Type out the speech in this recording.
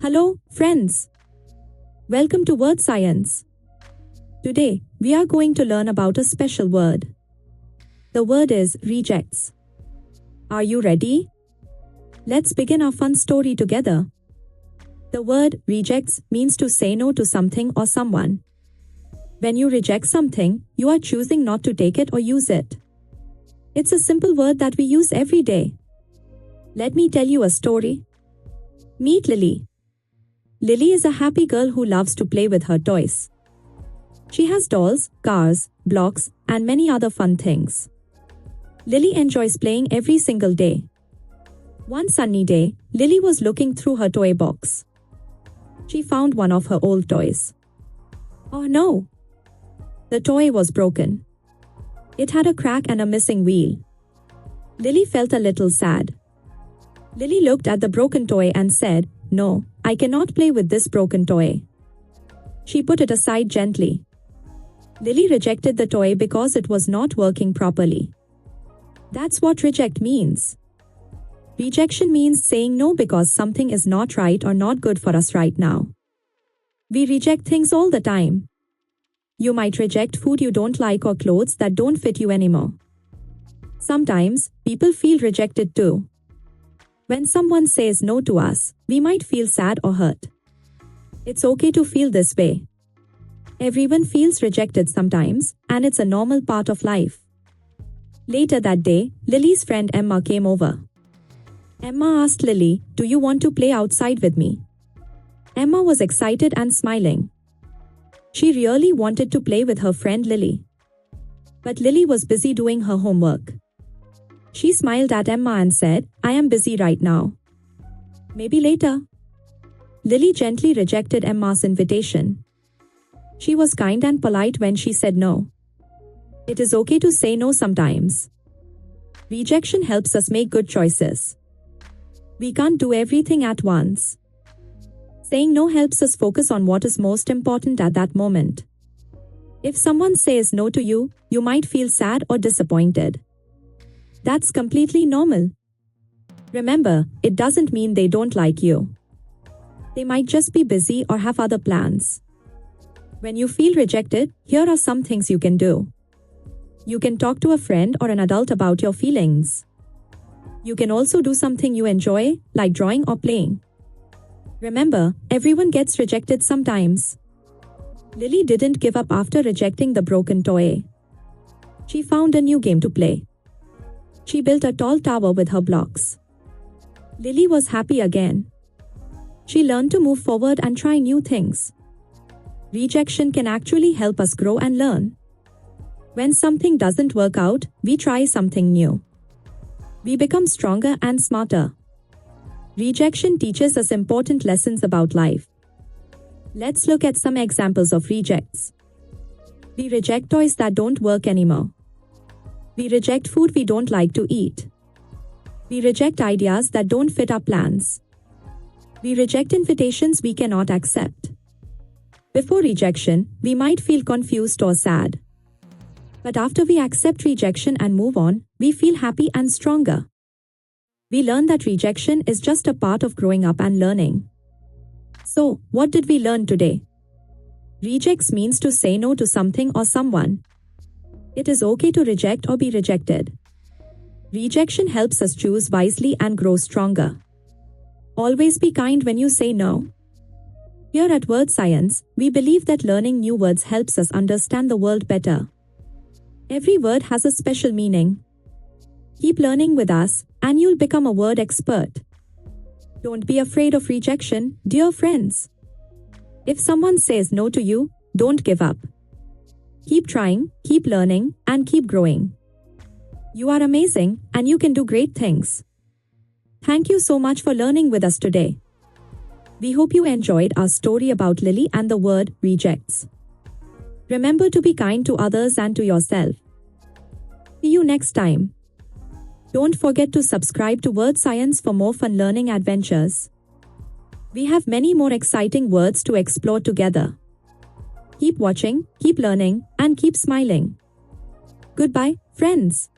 Hello, friends. Welcome to Wordscience. Today, we are going to learn about a special word. The word is rejects. Are you ready? Let's begin our fun story together. The word rejects means to say no to something or someone. When you reject something, you are choosing not to take it or use it. It's a simple word that we use every day. Let me tell you a story. Meet Lily. Lily is a happy girl who loves to play with her toys. She has dolls, cars, blocks, and many other fun things. Lily enjoys playing every single day. One sunny day, Lily was looking through her toy box. She found one of her old toys. Oh no! The toy was broken. It had a crack and a missing wheel. Lily felt a little sad. Lily looked at the broken toy and said, "No, I cannot play with this broken toy." She put it aside gently. Lily rejected the toy because it was not working properly. That's what reject means. Rejection means saying no because something is not right or not good for us right now. We reject things all the time. You might reject food you don't like or clothes that don't fit you anymore. Sometimes, people feel rejected too. When someone says no to us, we might feel sad or hurt. It's okay to feel this way. Everyone feels rejected sometimes, and it's a normal part of life. Later that day, Lily's friend Emma came over. Emma asked Lily, "Do you want to play outside with me?" Emma was excited and smiling. She really wanted to play with her friend Lily. But Lily was busy doing her homework. She smiled at Emma and said, "I am busy right now. Maybe later." Lily gently rejected Emma's invitation. She was kind and polite when she said no. It is okay to say no sometimes. Rejection helps us make good choices. We can't do everything at once. Saying no helps us focus on what is most important at that moment. If someone says no to you, you might feel sad or disappointed. That's completely normal. Remember, it doesn't mean they don't like you. They might just be busy or have other plans. When you feel rejected, here are some things you can do. You can talk to a friend or an adult about your feelings. You can also do something you enjoy, like drawing or playing. Remember, everyone gets rejected sometimes. Lily didn't give up after rejecting the broken toy. She found a new game to play. She built a tall tower with her blocks. Lily was happy again. She learned to move forward and try new things. Rejection can actually help us grow and learn. When something doesn't work out, we try something new. We become stronger and smarter. Rejection teaches us important lessons about life. Let's look at some examples of rejects. We reject toys that don't work anymore. We reject food we don't like to eat. We reject ideas that don't fit our plans. We reject invitations we cannot accept. Before rejection, we might feel confused or sad. But after we accept rejection and move on, we feel happy and stronger. We learn that rejection is just a part of growing up and learning. So, what did we learn today? Rejects means to say no to something or someone. It is okay to reject or be rejected. Rejection helps us choose wisely and grow stronger. Always be kind when you say no. Here at Wordscience, we believe that learning new words helps us understand the world better. Every word has a special meaning. Keep learning with us, and you'll become a word expert. Don't be afraid of rejection, dear friends. If someone says no to you, don't give up. Keep trying, keep learning, and keep growing. You are amazing, and you can do great things. Thank you so much for learning with us today. We hope you enjoyed our story about Lily and the word rejects. Remember to be kind to others and to yourself. See you next time. Don't forget to subscribe to Wordscience for more fun learning adventures. We have many more exciting words to explore together. Keep watching, keep learning, and keep smiling. Goodbye, friends.